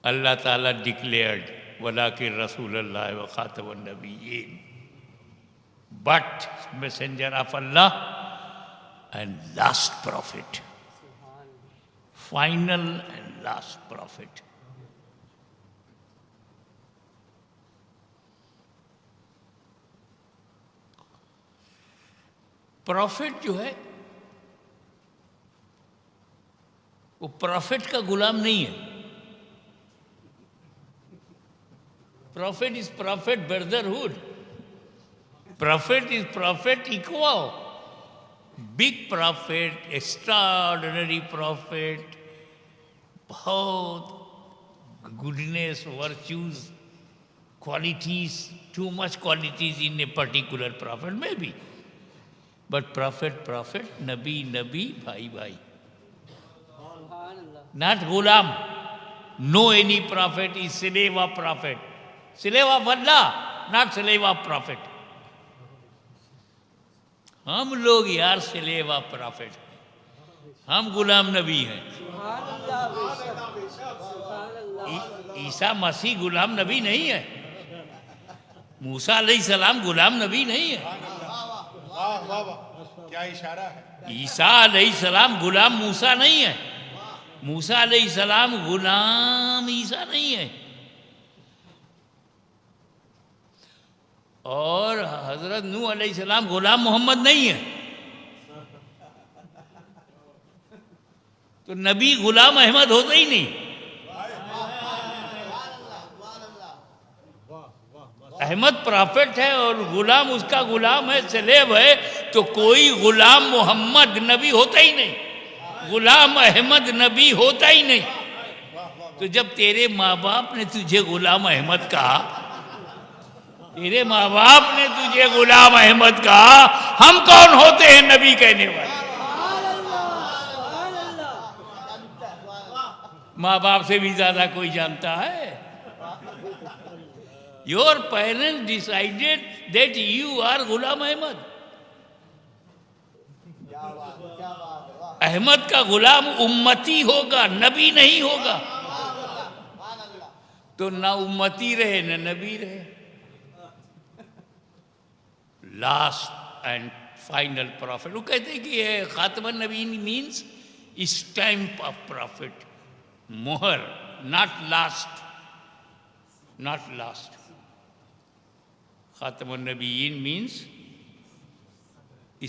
Allah Ta'ala declared, "Walaki Rasulullah wa Khatamun Nabiyyin," but messenger of Allah and last prophet, final and last prophet. Prophet जो है वो prophet का गुलाम नहीं है. Prophet is prophet brotherhood. Prophet is prophet equal. Big prophet, extraordinary prophet, बहुत goodness, virtues, qualities, too much qualities in a particular prophet में भी. बट प्रॉफिट प्रॉफिट, नबी नबी, भाई भाई. Not gulam. No any prophet is slave of prophet. Slave of Allah, not slave of prophet. हम लोग यार slave of prophet. हम गुलाम नबी हैं. ईसा मसीह गुलाम नबी नहीं है. मूसा अलैहिस्सलाम गुलाम नबी नहीं है. क्या इशारा है. ईसा अलैहिस्सलाम गुलाम मूसा नहीं है. मूसा अलैहिस्सलाम गुलाम ईसा नहीं है. और हजरत नूह अलैहिस्सलाम गुलाम मोहम्मद नहीं है. तो नबी गुलाम अहमद होता ही नहीं. अहमद प्रॉफिट है और गुलाम उसका गुलाम है, स्लेव है. तो कोई गुलाम मोहम्मद नबी होता ही नहीं. गुलाम अहमद नबी होता ही नहीं. तो जब तेरे माँ बाप ने तुझे गुलाम अहमद कहा, तेरे माँ बाप ने तुझे गुलाम अहमद कहा, हम कौन होते हैं नबी कहने वाले. माँ बाप से भी ज्यादा कोई जानता है. Your parents decided that you are Ghulam Ahmad. Ahmad का गुलाम उम्मती होगा, नबी नहीं होगा. तो ना उम्मती रहे न नबी रहे. Last and final prophet. वो कहते हैं कि खातमन नबी मीन्स स्टैम्प ऑफ प्रॉफिट, मोहर, नॉट लास्ट. Not last. खातमन नबीयीन मीन्स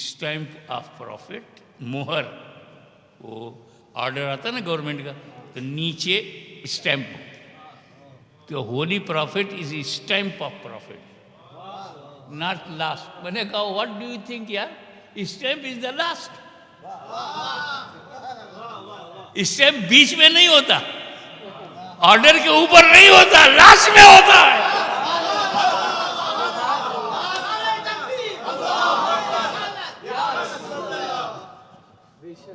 स्टैम्प ऑफ प्रॉफिट, मोहर. वो ऑर्डर आता ना गवर्नमेंट का, तो नीचे स्टैम्प. तो holy prophet is stamp of prophet, not last. मैंने कहा व्हाट डू यू थिंक यार, stamp is the last. Stamp बीच में नहीं होता, ऑर्डर के ऊपर नहीं होता, लास्ट में होता है.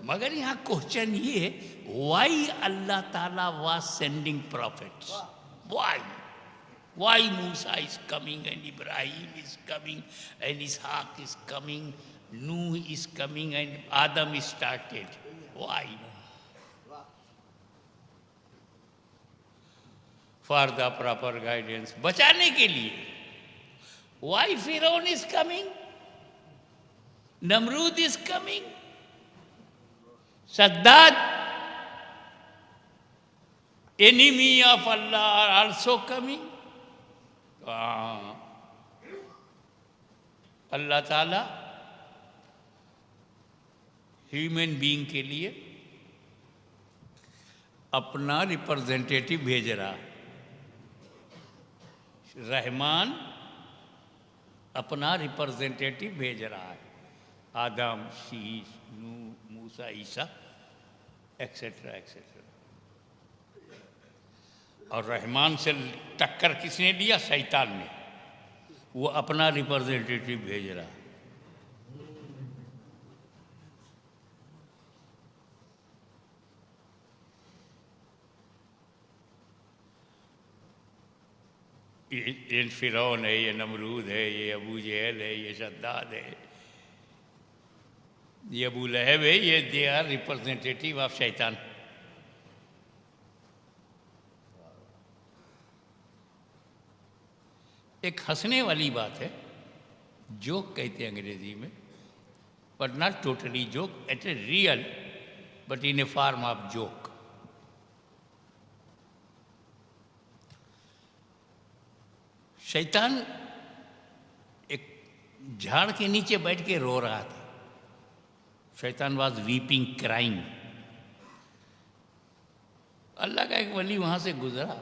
मगर यहाँ क्वेश्चन ये है, why Allah Ta'ala was sending prophets. Why Musa is coming and Ibrahim is coming and Ishaq is coming, Nuh is coming and Adam is started. Why? For the proper guidance, बचाने के लिए. Why Firaun is coming, Namrud is coming, Saddad, enemy of Allah, are also coming. Allah Ta'ala human being के लिए अपना representative भेज रहा है. रहमान अपना रिप्रेजेंटेटिव भेज रहा है. आदम, शीश, नूह, मूसा, ईसा, एक्सेट्रा एक्सेट्रा. और रहमान से टक्कर किसने दिया? शैतान ने. वो अपना रिप्रेजेंटेटिव भेज रहा. ये फिरौन है, ये नमरूद है, ये अबू जहल है, ये शद्दाद है, ये अबू लहब है. ये दे आर रिप्रेजेंटेटिव ऑफ शैतान. एक हंसने वाली बात है, जोक कहते हैं अंग्रेजी में, but not totally joke, it is real but in A form of joke. शैतान एक झाड़ के नीचे बैठ के रो रहा था। शैतान वाज वीपिंग, क्राइंग। अल्लाह का एक वली वहां से गुजरा।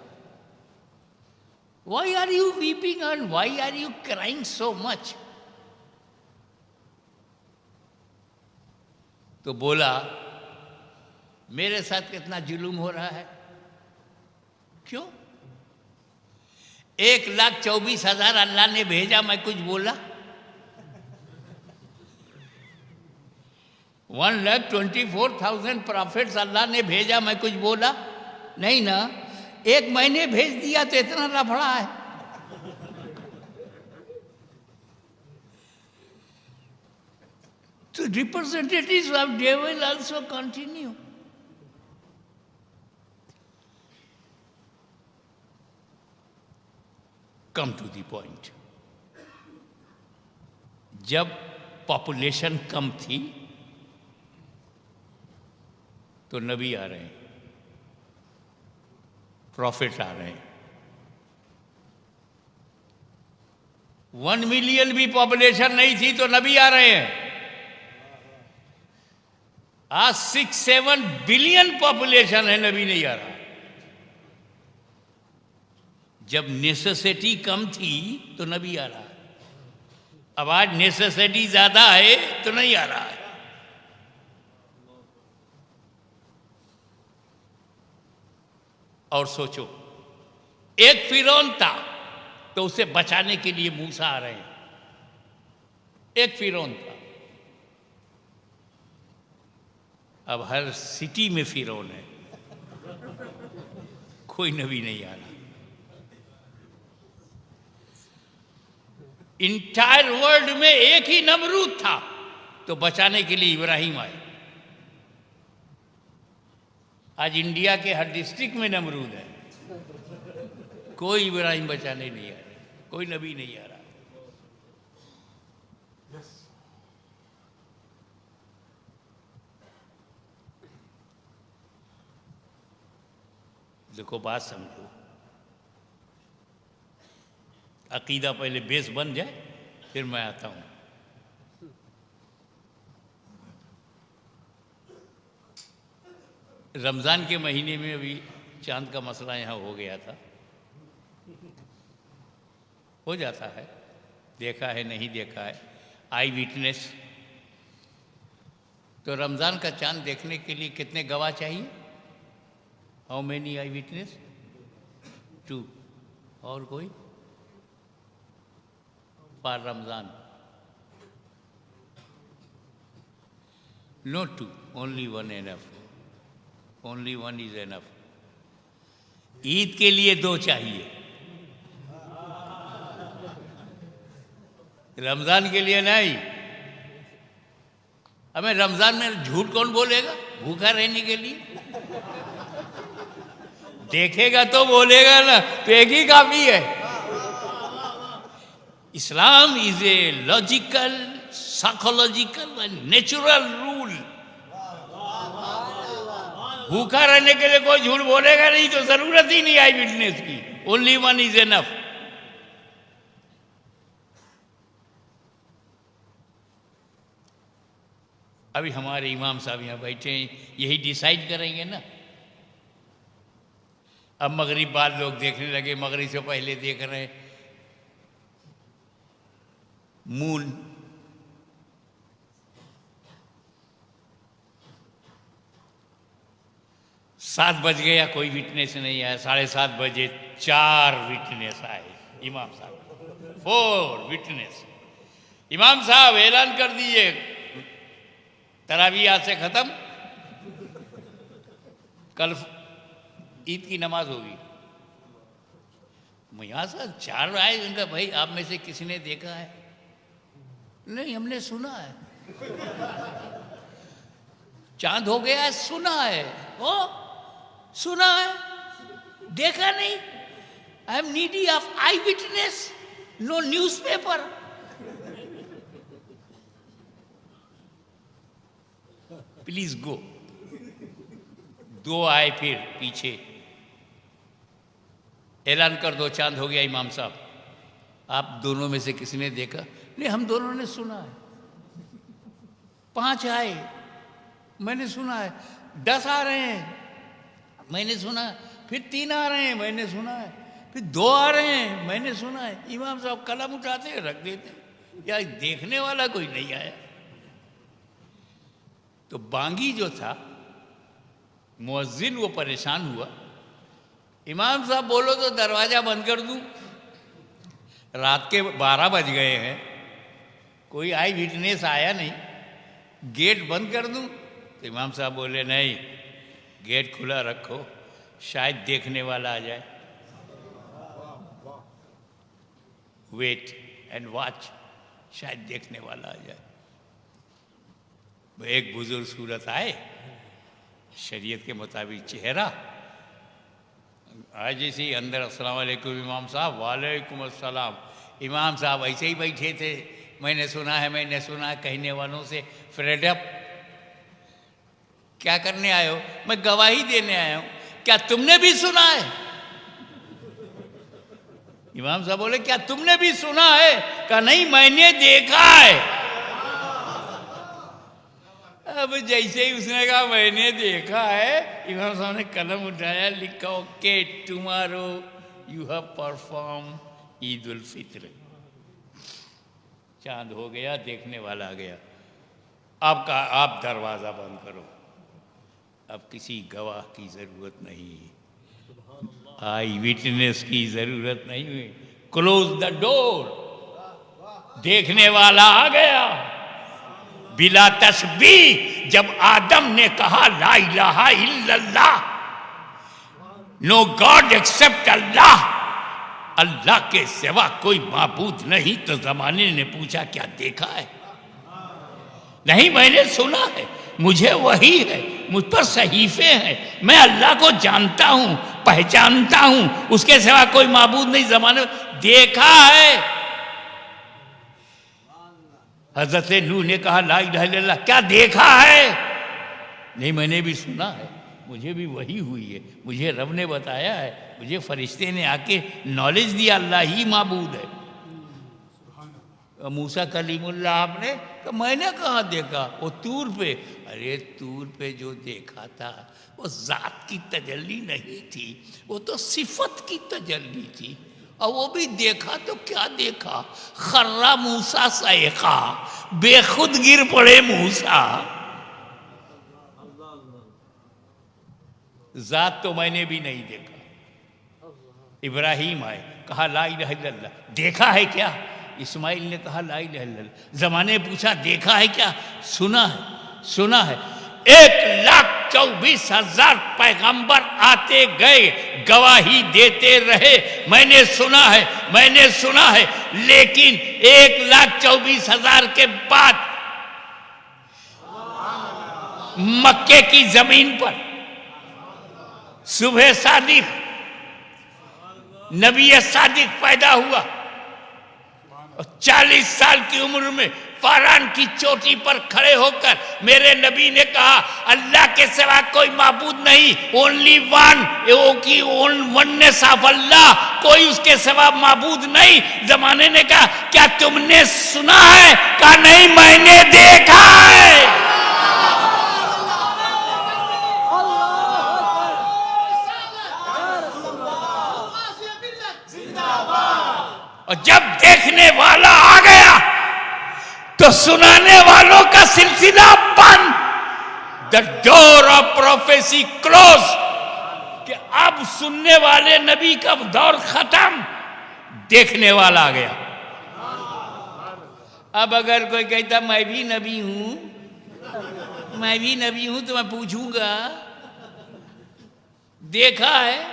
Why are you weeping and why are you crying so much? तो बोला, मेरे साथ कितना जुल्म हो रहा है। क्यों? 1,24,000 अल्लाह ने भेजा, मैं कुछ बोला? 1,24,000 प्रॉफिट्स अल्लाह ने भेजा, मैं कुछ बोला? नहीं ना। एक महीने भेज दिया तो इतना लफड़ा है। तो representatives of devil also continue. Come to the point. जब पॉपुलेशन कम थी तो नबी आ रहे हैं, प्रॉफिट आ रहे हैं। 1 मिलियन भी पॉपुलेशन नहीं थी तो नबी आ रहे हैं। आज 6-7 बिलियन पॉपुलेशन है, नबी नहीं आ रहा। जब नेसेसिटी कम थी तो नबी आ रहा है। अब आज नेसेसिटी ज्यादा है तो नहीं आ रहा है। और सोचो, एक फिरौन था तो उसे बचाने के लिए मूसा आ रहे हैं। एक फिरौन था, अब हर सिटी में फिरौन है, कोई नबी नहीं आ रहा। इंटायर वर्ल्ड में एक ही नमरूद था तो बचाने के लिए इब्राहिम आए। आज इंडिया के हर डिस्ट्रिक्ट में नमरूद है, कोई इब्राहिम बचाने नहीं आ रहा, कोई नबी नहीं आ रहा। देखो, बात समझो। अकीदा पहले बेस बन जाए फिर मैं आता हूं। रमज़ान के महीने में अभी चांद का मसला यहाँ हो गया था। हो जाता है, देखा है नहीं देखा है, आई विटनेस। तो रमज़ान का चांद देखने के लिए कितने गवाह चाहिए? How many eyewitness? 2। और कोई? For Ramzan no 2, only 1 enough. Only 1 is enough. Eid के लिए 2 चाहिए, रमजान के लिए नहीं। हमें रमजान में झूठ कौन बोलेगा भूखा रहने के लिए? देखेगा तो बोलेगा ना, तो एक ही काफी है। Islam is a logical, psychological and natural rule. भूखा रहने के लिए कोई झूठ बोलेगा नहीं तो जरूरत ही नहीं आई विटनेस की। Only 1 is enough. अभी हमारे इमाम साहब यहाँ बैठे हैं, यही डिसाइड करेंगे ना। अब मगरिब बाद लोग देखने लगे, मगरिब से पहले देख रहे हैं मून। सात बज गया, कोई विटनेस नहीं आया। 7:30 बजे 4 विटनेस आए। इमाम साहब 4 विटनेस। इमाम साहब ऐलान कर दिए, तरावी आज से खत्म, कल ईद की नमाज होगी। यहाँ से 4 आए, उनका भाई आप में से किसी ने देखा है? नहीं, हमने सुना है। चांद हो गया है, सुना है। ओ सुना है, देखा नहीं। I am needy of eyewitness. No newspaper. Please go. दो आए फिर पीछे, ऐलान कर दो, चांद हो गया इमाम साहब। आप दोनों में से किसी ने देखा? नहीं, हम दोनों ने सुना है। 5 आए, मैंने सुना है। 10 आ रहे हैं, मैंने सुना है। फिर 3 आ रहे हैं, मैंने सुना है। फिर 2 आ रहे हैं, मैंने सुना है। इमाम साहब कलम उठाते हैं, रख देते हैं। या देखने वाला कोई नहीं आया। तो बांगी जो था मुअज्जिन, वो परेशान हुआ। इमाम साहब बोलो तो दरवाजा बंद कर दूं? रात के 12 बज गए हैं, कोई आई विटनेस आया नहीं, गेट बंद कर दूं? तो इमाम साहब बोले नहीं, गेट खुला रखो, शायद देखने वाला आ जाए। वेट एंड वॉच, शायद देखने वाला आ जाए। एक बुजुर्ग सूरत आए, शरीयत के मुताबिक चेहरा, आज जैसे ही अंदर अस्सलाम वालेकुम इमाम साहब, वालेकुम अस्सलाम। इमाम साहब ऐसे ही बैठे थे। मैंने सुना है कहने वालों से फ्रेड अप। क्या करने आए हो? मैं गवाही देने आया हूं। क्या तुमने भी सुना है? इमाम साहब बोले क्या तुमने भी सुना है? कहा नहीं, मैंने देखा है। अब जैसे ही उसने कहा मैंने देखा है, इमाम साहब ने कलम उठाया, लिखा okay tomorrow you have perform Eid ul Fitr. चांद हो गया, देखने वाला आ गया। आप दरवाजा बंद करो, अब किसी गवाह की जरूरत नहीं, आई विटनेस की जरूरत नहीं हुई। Close the door. देखने वाला आ गया बिला तस्बीह। जब आदम ने कहा ला इलाहा इल्लल्लाह, नो गॉड एक्सेप्ट अल्लाह, अल्लाह के सिवा कोई माबूद नहीं, तो जमाने ने पूछा क्या देखा है? नहीं, मैंने सुना है, मुझे वही है, मुझ पर सहीफे हैं, मैं अल्लाह को जानता हूं, पहचानता हूं, उसके सिवा कोई माबूद नहीं। जमाने देखा है। हजरत नूह ने कहा ला इलाहा इल्लल्लाह, क्या देखा है? नहीं, मैंने भी सुना है, मुझे भी वही हुई है, मुझे रब ने बताया है, मुझे फरिश्ते ने आके नॉलेज दिया, अल्लाह ही माबूद है। मूसा कलीमुल्लाह आपने, तो मैंने कहाँ देखा? वो तूर पे। अरे तूर पे जो देखा था वो जात की तजल्ली नहीं थी, वो तो सिफत की तजल्ली थी। और वो भी देखा तो क्या देखा? खर्रा मूसा सैका, बेखुद गिर पड़े मूसा। जात तो मैंने भी नहीं देखा। इब्राहिम आए, कहा ला इलाहा इल्लल्लाह, देखा है क्या? इस्माइल ने कहा ला इलाहा इल्लल्लाह। जमाने पूछा देखा है क्या? सुना है, सुना है। 1,24,000 पैगंबर आते गए, गवाही देते रहे, मैंने सुना है, मैंने सुना है। लेकिन 1,24,000 के बाद मक्के की जमीन पर सुबह सादिक, नबी सादिक पैदा हुआ। 40 साल की उम्र में फारान की चोटी पर खड़े होकर मेरे नबी ने कहा अल्लाह के सिवा कोई माबूद नहीं, ओनली वन, की वननेस ऑफ अल्लाह, कोई उसके सिवा माबूद नहीं। जमाने ने कहा क्या तुमने सुना है? कहा नहीं, मैंने देखा है। और जब देखने वाला आ गया तो सुनाने वालों का सिलसिला बंद। The door of prophecy close. कि अब सुनने वाले नबी का दौर खत्म, देखने वाला आ गया। अब अगर कोई कहता मैं भी नबी हूं, मैं भी नबी हूं, तो मैं पूछूंगा देखा है?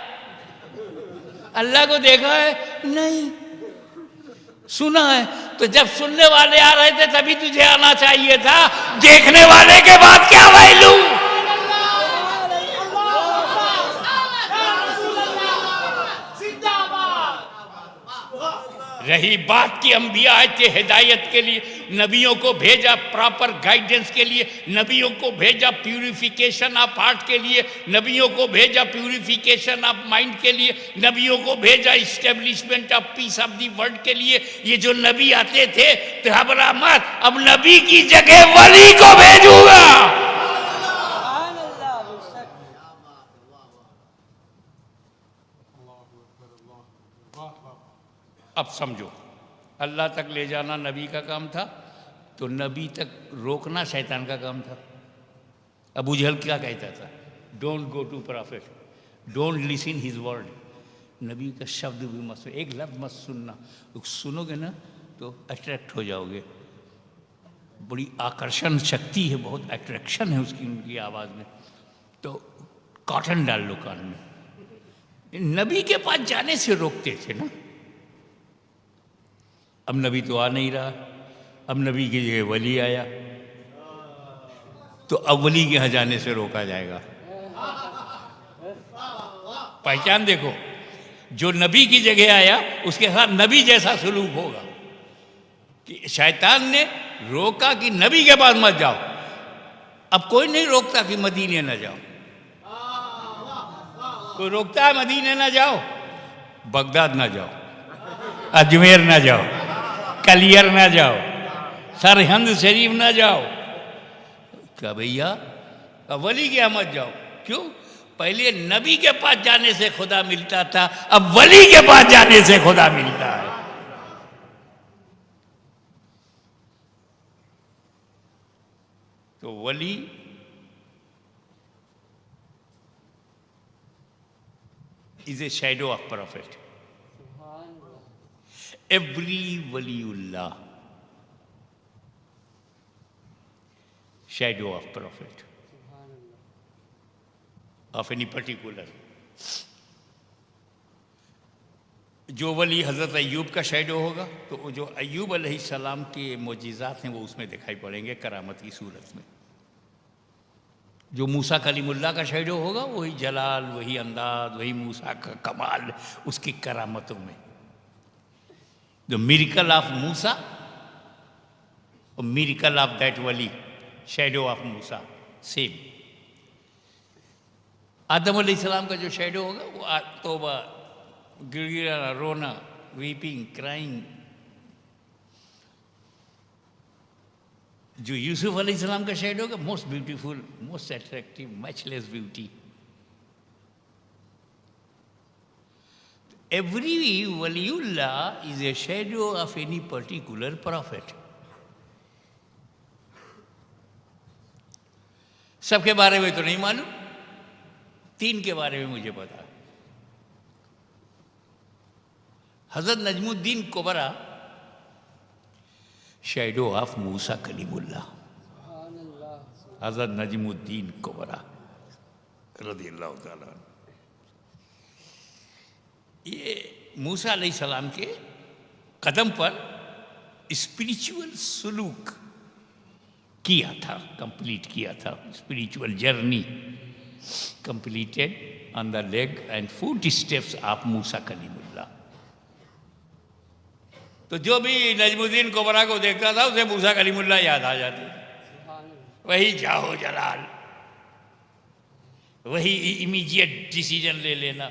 अल्लाह को देखा है? नहीं, सुना है। तो जब सुनने वाले आ रहे थे तभी तुझे आना चाहिए था, देखने वाले के बाद क्या वैल्यू? रही बात की अंबिया आए थे हिदायत के लिए, नबियों को भेजा प्रॉपर गाइडेंस के लिए, नबियों को भेजा प्यूरिफिकेशन ऑफ हार्ट के लिए, नबियों को भेजा प्यूरिफिकेशन ऑफ माइंड के लिए, नबियों को भेजा establishment of peace of the world के लिए। ये जो नबी आते थे तो घबरा मत, अब नबी की जगह वली को भेजूंगा। अब समझो, अल्लाह तक ले जाना नबी का काम था, तो नबी तक रोकना शैतान का काम था। अबू जहल क्या कहता था? Don't go to prophet, don't listen his word. नबी का शब्द भी मत सुनो, एक लफ्ज़ मत सुनना, सुनोगे ना तो अट्रैक्ट हो जाओगे। बड़ी आकर्षण शक्ति है, बहुत अट्रैक्शन है उसकी, उनकी आवाज़ में। तो कॉटन डाल लो कान में। नबी के पास जाने से रोकते थे ना। अब नबी तो आ नहीं रहा, अब नबी की जगह वली आया, तो अब वली के यहाँ जाने से रोका जाएगा। पहचान देखो, जो नबी की जगह आया उसके साथ नबी जैसा सलूक होगा। कि शैतान ने रोका कि नबी के पास मत जाओ, अब कोई नहीं रोकता कि मदीने न जाओ। कोई रोकता है मदीने न जाओ? बगदाद ना जाओ, अजमेर ना जाओ, कलियर ना जाओ, सरहिंद शरीफ ना जाओ। क्या भैया, वली के यहाँ मत जाओ। क्यों? पहले नबी के पास जाने से खुदा मिलता था, अब वली के पास जाने से खुदा मिलता है। तो वली is a shadow of prophet. Every waliullah, shadow of prophet, of any particular. जो वली हज़रत अय्यूब का शैडो होगा, तो जो अय्यूब अलैहिस्सलाम के मोजिज़ात हैं वो उसमें दिखाई पड़ेंगे करामत की सूरत में। जो मूसा कलीमुल्लाह का शैडो होगा वही जलाल, वही अंदाज, वही मूसा का कमाल उसकी करामतों में। द मिरेकल ऑफ मूसा और मिरेकल ऑफ दैट वली, शैडो ऑफ मूसा सेम। आदम अलैहिस्सलाम का जो शैडो होगा वो तौबा, गिड़गिड़ाना, रोना, वीपिंग, क्राइंग। जो यूसुफ अलैहिस्सलाम का शेड होगा, most beautiful, most attractive, matchless beauty. Every Waliullah is a shadow of any particular profit. सबके बारे में तो नहीं मालूम, 3 के बारे में मुझे पता। हजरत नजमुद्दीन कुबरा, शैडो ऑफ मूसा कलीमुल्लाह, हजरत नजमुद्दीन कुबरा रज़ियल्लाहु ताला। ये मूसा अलैहिस्सलाम के कदम पर स्पिरिचुअल सलूक किया था, कंप्लीट किया था। Spiritual journey completed on the leg and footsteps of Musa Kalimullah. तो जो भी नजमुद्दीन कुबरा को देखता था उसे मूसा कलीमुल्लाह याद आ जाती थी। वही जाहो जलाल, वही इमीडिएट डिसीजन ले लेना,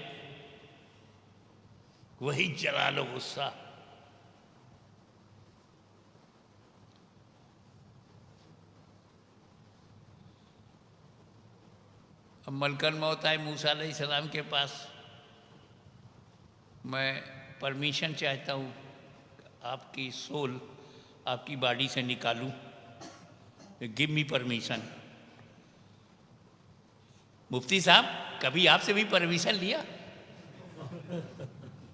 वही जलाल गुस्सा। अब मलकन मौत आए मूसा अलैहिस्सलाम के पास, मैं परमिशन चाहता हूँ आपकी सोल आपकी बॉडी से निकालूं, गिव मी परमिशन। मुफ्ती साहब, कभी आपसे भी परमिशन लिया?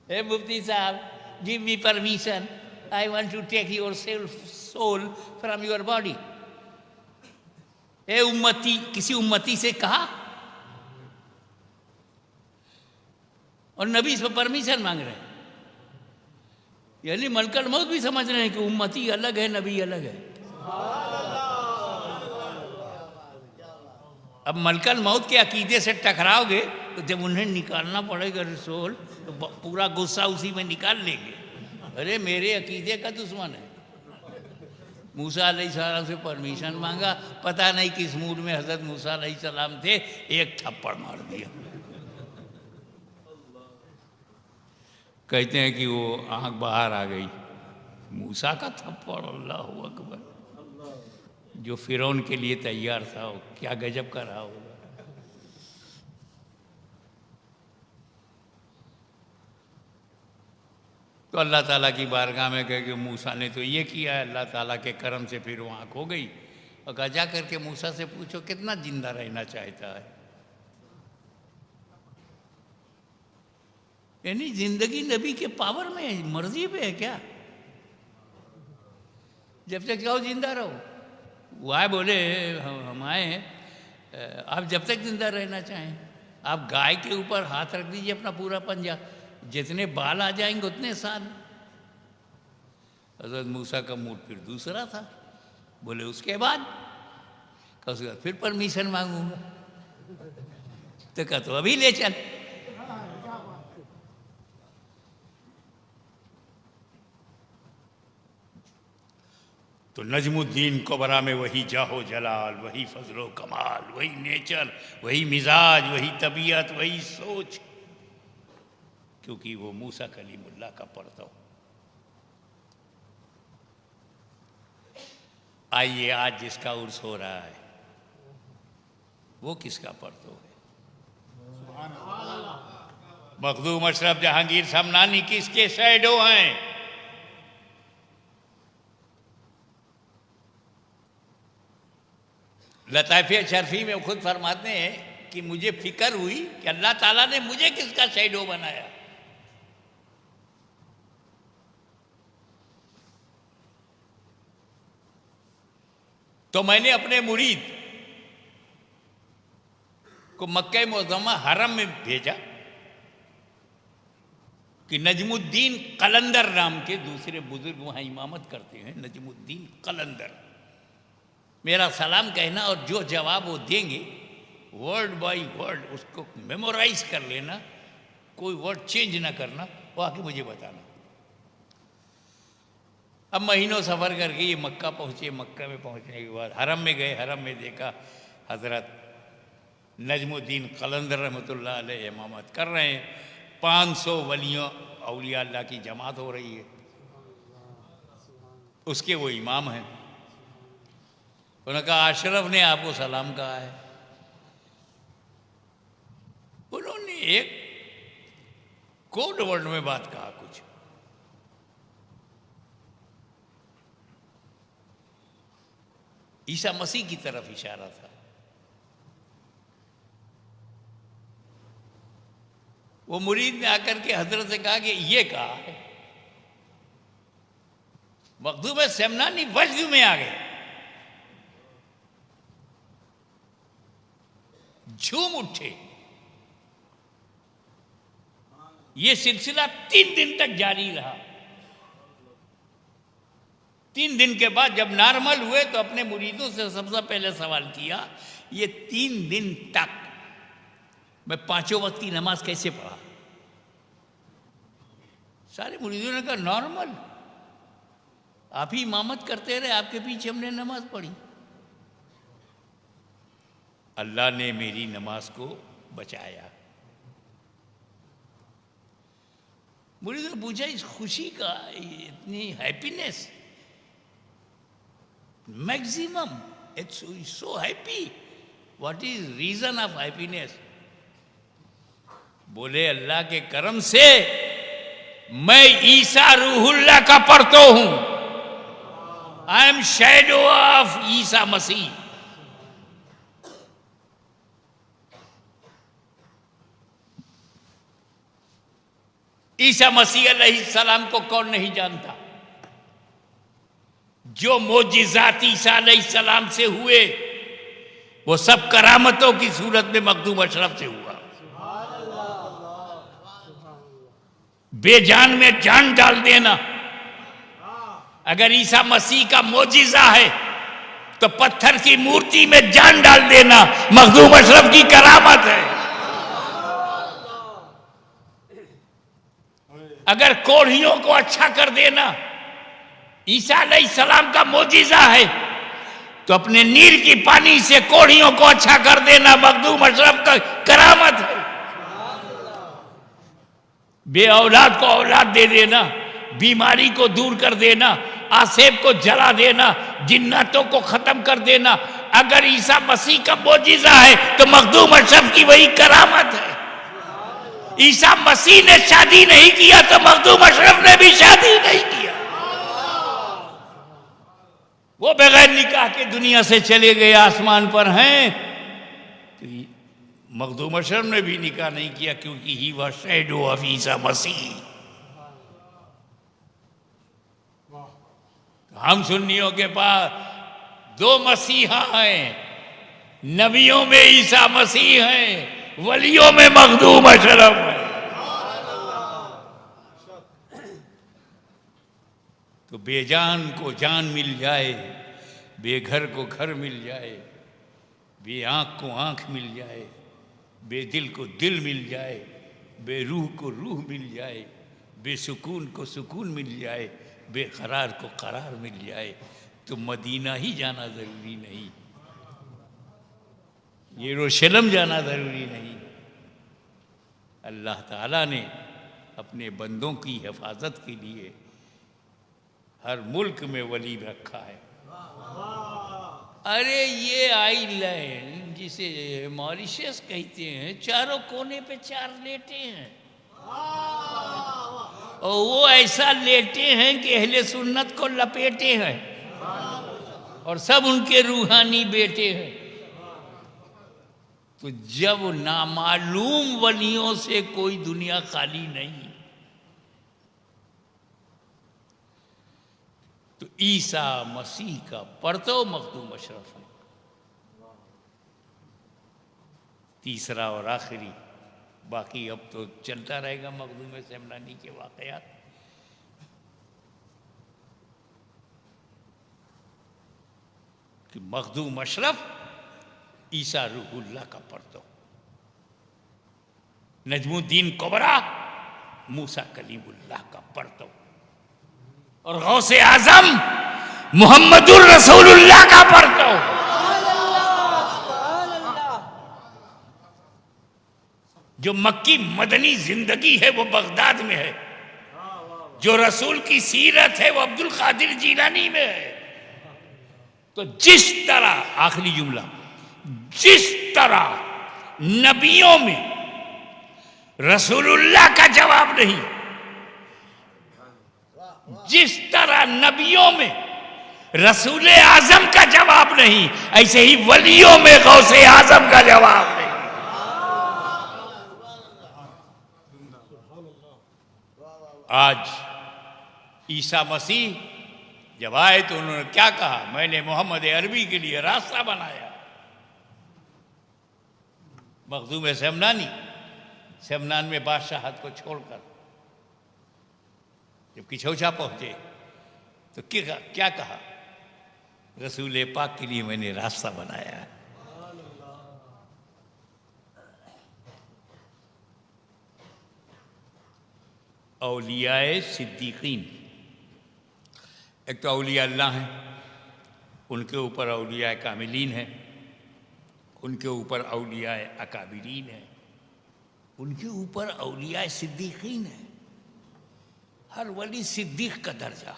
हे मुफ्ती साहब, give me permission, I want to take your soul from your body. ए उम्मती, किसी उम्मती से कहा? और नबी इस पर परमिशन मांग रहे हैं। यानी मलकल मौत भी समझ रहे हैं कि उम्मती अलग है, नबी अलग है। अब मलकल मौत के अकीदे से टकराओगे तो जब उन्हें निकालना पड़ेगा रिसोल, तो पूरा गुस्सा उसी में निकाल लेंगे। अरे मेरे अकीदे का दुश्मन है। मूसा अलैहिस्सलाम से परमिशन मांगा, पता नहीं किस मूड में हजरत मूसा अलैहिस्सलाम थे, एक थप्पड़ मार दिया। कहते हैं कि वो आंख बाहर आ गई। मूसा का थप्पड़, अल्लाह अकबर, जो फिरौन के लिए तैयार था, वो क्या गजब का रहा होगा। तो अल्लाह ताला की बारगाह में कहे कि मूसा ने तो ये किया है, अल्लाह ताला के करम से फिर वो आँख हो गई। और कहा जा करके मूसा से पूछो कितना जिंदा रहना चाहता है। यानी जिंदगी नबी के पावर में है, मर्जी पे है क्या? जब तक चाहो जिंदा रहो। वो आए बोले हम आए हैं, आप जब तक जिंदा रहना चाहें, आप गाय के ऊपर हाथ रख दीजिए अपना पूरा पंजा, जितने बाल आ जाएंगे उतने साल। हज़रत मूसा का मूड फिर दूसरा था। बोले उसके बाद फिर परमिशन मांगूंगा। तो कहा तो अभी ले चल। तो नजमुद्दीन कुबरा में वही जाहो जलाल, वही फजलो कमाल, वही नेचर, वही मिजाज, वही तबीयत, वही सोच, क्योंकि वो मूसा कलीमुल्लाह का परतो। आइए आज जिसका उर्स हो रहा है वो किसका परतो है? मखदूम अशरफ जहांगीर समनानी किसके शैडो हैं? लताफ़े शर्फी में खुद फरमाते हैं कि मुझे फिक्र हुई कि अल्लाह ताला ने मुझे किसका शैडो बनाया। तो मैंने अपने मुरीद को मक्का मुअज़्ज़मा हरम में भेजा कि नजमुद्दीन कलंदर नाम के दूसरे बुजुर्ग वहां इमामत करते हैं, नजमुद्दीन कलंदर, मेरा सलाम कहना और जो जवाब वो देंगे वर्ड बाय वर्ड उसको मेमोराइज कर लेना, कोई वर्ड चेंज ना करना, वो आके मुझे बताना। अब महीनों सफ़र करके ये मक्का पहुँचे। मक्का में पहुँचने के बाद हरम में गए। हरम में देखा हज़रत नजमुद्दीन कलंदर रहमतुल्लाह अलैह इमामत कर रहे हैं। 500 वलियों औलिया अल्लाह की जमात हो रही है, उसके वो इमाम हैं। उन्होंने कहा अशरफ ने आपको सलाम कहा है। उन्होंने एक कोड वर्ड में बात कहा, कुछ ईसा मसीह की तरफ इशारा था। वो मुरीद ने आकर के हजरत से कहा कि ये कहा है। मखदूम समनानी वज्द में आ गए, झूम उठे। ये सिलसिला 3 दिन तक जारी रहा। 3 दिन के बाद जब नॉर्मल हुए तो अपने मुरीदों से सबसे पहले सवाल किया, ये 3 दिन तक मैं 5 वक्त की नमाज कैसे पढ़ा? सारे मुरीदों ने कहा नॉर्मल, आप ही इमामत करते रहे, आपके पीछे हमने नमाज पढ़ी। अल्लाह ने मेरी नमाज को बचाया। मुरीदों ने पूछा इस खुशी का, इतनी happiness, maximum, it's so happy, what is reason of happiness? बोले अल्लाह के करम से मैं ईसा रूहुल्लाह का परतो हूं। I am shadow of Isa Masih. Isa Masih अलैहिस्सलाम को कौन नहीं जानता? जो मोजिज़ात ईसा अलैहिस्सलाम से हुए वो सब करामतों की सूरत में मखदूम अशरफ से हुआ। बेजान में जान डाल देना, अगर ईसा मसीह का मोजिज़ा है तो पत्थर की मूर्ति में जान डाल देना मखदूम अशरफ की करामत है। अगर कोढ़ियों को अच्छा कर देना ईसा अलैहिस्सलाम का मोजिजा है, तो अपने नीर की पानी से कोढ़ियों को अच्छा कर देना मखदूम अशरफ का करामत है। बे औलाद को औलाद दे देना, बीमारी को दूर कर देना, आसेब को जला देना, जिन्नातों को खत्म कर देना, अगर ईसा मसीह का मोजिजा है तो मखदूम अशरफ की वही करामत है। ईसा मसीह ने शादी नहीं किया तो मखदूम अशरफ ने भी शादी नहीं किया। वो बगैर निकाह के दुनिया से चले गए, आसमान पर हैं। तो मखदूम अशरफ ने भी निकाह नहीं किया, क्योंकि ही वह शैडो ऑफ ईसा मसीह। हम सुन्नियों के पास दो मसीहा हैं, नबियों में ईसा मसीह हैं, वलियों में मखदूम अशरफ है। तो बेजान को जान मिल जाए, बेघर को घर मिल जाए, बे आँख को आँख मिल जाए, बेदिल को दिल मिल जाए, बेरूह को रूह मिल जाए, बेसुकून को सुकून मिल जाए, बेकरार को करार मिल जाए, तो मदीना ही जाना ज़रूरी नहीं, यरूशलेम जाना ज़रूरी नहीं। अल्लाह ताला ने अपने बंदों की हिफाजत के लिए हर मुल्क में वली रखा है। अरे ये आइलैंड जिसे मॉरिशस कहते हैं, चारों कोने पे चार लेटे हैं, और वो ऐसा लेटे हैं कि अहले सुन्नत को लपेटे हैं, और सब उनके रूहानी बेटे हैं। तो जब नामालूम वलियों से कोई दुनिया खाली नहीं, तो ईसा मसीह का परतो मखदूम अशरफ है। तीसरा और आखिरी, बाकी अब तो चलता रहेगा मखदूम सेमनानी के वाकयात। कि मखदूम अशरफ ईसा रूहुल्लाह का परतो, नजमुद्दीन कुबरा मूसा कलीमुल्लाह का परतो, और गौसे आजम मुहम्मदुर रसूलुल्लाह का परतो। जो मक्की मदनी जिंदगी है वो बगदाद में है, जो रसूल की सीरत है वो अब्दुल कादिर जीलानी में है। तो जिस तरह, आखिरी जुमला, जिस तरह नबियों में रसूलुल्लाह का जवाब नहीं, जिस तरह नबियों में रसूल आजम का जवाब नहीं, ऐसे ही वलियों में गौसे आजम का जवाब नहीं। आज ईसा मसीह जब आए तो उन्होंने क्या कहा? मैंने मोहम्मद अरबी के लिए रास्ता बनाया। मखदूम सेमनानी सेमनान में बादशाहत को छोड़कर जब किछौछा पहुंचे तो क्या कहा? रसूल पाक के लिए मैंने रास्ता बनाया। औलियाए सिद्दीकीन, एक तो औलिया अल्लाह हैं, उनके ऊपर औलियाए कामिलीन हैं, उनके ऊपर औलियाए अकाबिरीन हैं, उनके ऊपर औलियाए सिद्दीकीन हैं। हर वली सिद्दीक का दर्जा,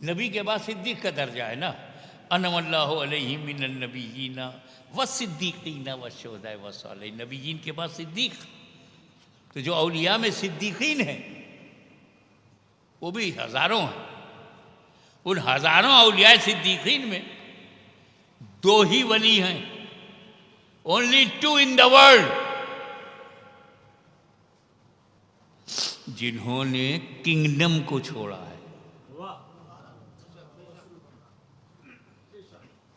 नबी के बाद सिद्दीक का दर्जा है ना। अनमल्लाहु अलैहि मिनन नबिय्यीना व सिद्दीकीना व शुहदा व सालिहीन, नबिय्यीन के बाद सिद्दीक। तो जो औलिया में सिद्दीकीन हैं वो भी हजारों हैं। उन हजारों औलिया सिद्दीकीन में दो ही वली हैं, ओनली 2 इन द वर्ल्ड, जिन्होंने किंगडम को छोड़ा है।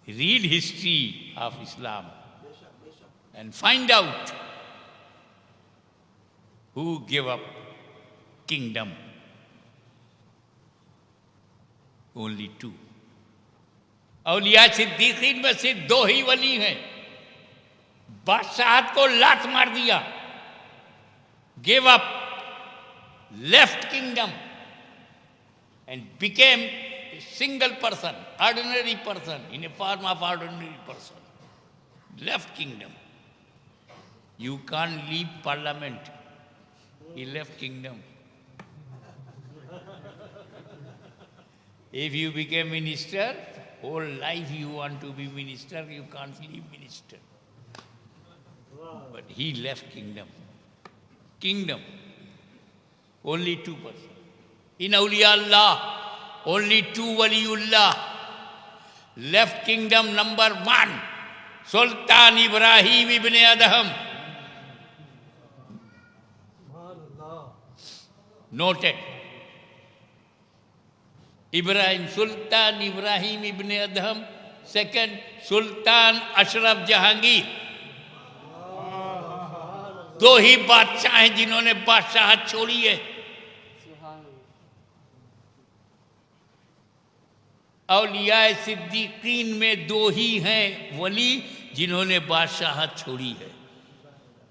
Read history of Islam and find out who gave up kingdom. Only 2. औलिया सिद्दीकीन में से 2 ही वली हैं। बादशाहत को लात मार दिया, give up, left kingdom and became a single person, ordinary person, in a form of ordinary person. Left kingdom. You can't leave parliament. He left kingdom. If you became minister, whole life you want to be minister, you can't leave minister. But he left kingdom. Kingdom. Only 2%. In Awliya Allah, only 2 Waliullah. Left kingdom number 1, Sultan Ibrahim ibn Adham. Noted. Sultan Ibrahim ibn Adham. Second, Sultan Ashraf Jahangir. 2 ही बादशाह हैं जिन्होंने बादशाहत छोड़ी है. औलिया सिद्दीकीन में 2 ही हैं वली जिन्होंने बादशाहत छोड़ी है.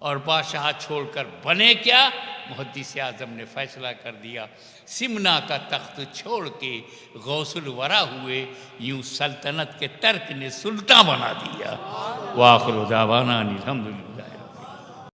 और बादशाहत छोड़कर बने क्या? मुहद्दिस आज़म ने फैसला कर दिया, सिमना का तख्त छोड़ के गौसुल वरा हुए, यूं सल्तनत के तर्क ने सुल्तान बना दिया. वाखिर दावाना अल्हम्दुलिल्लाह.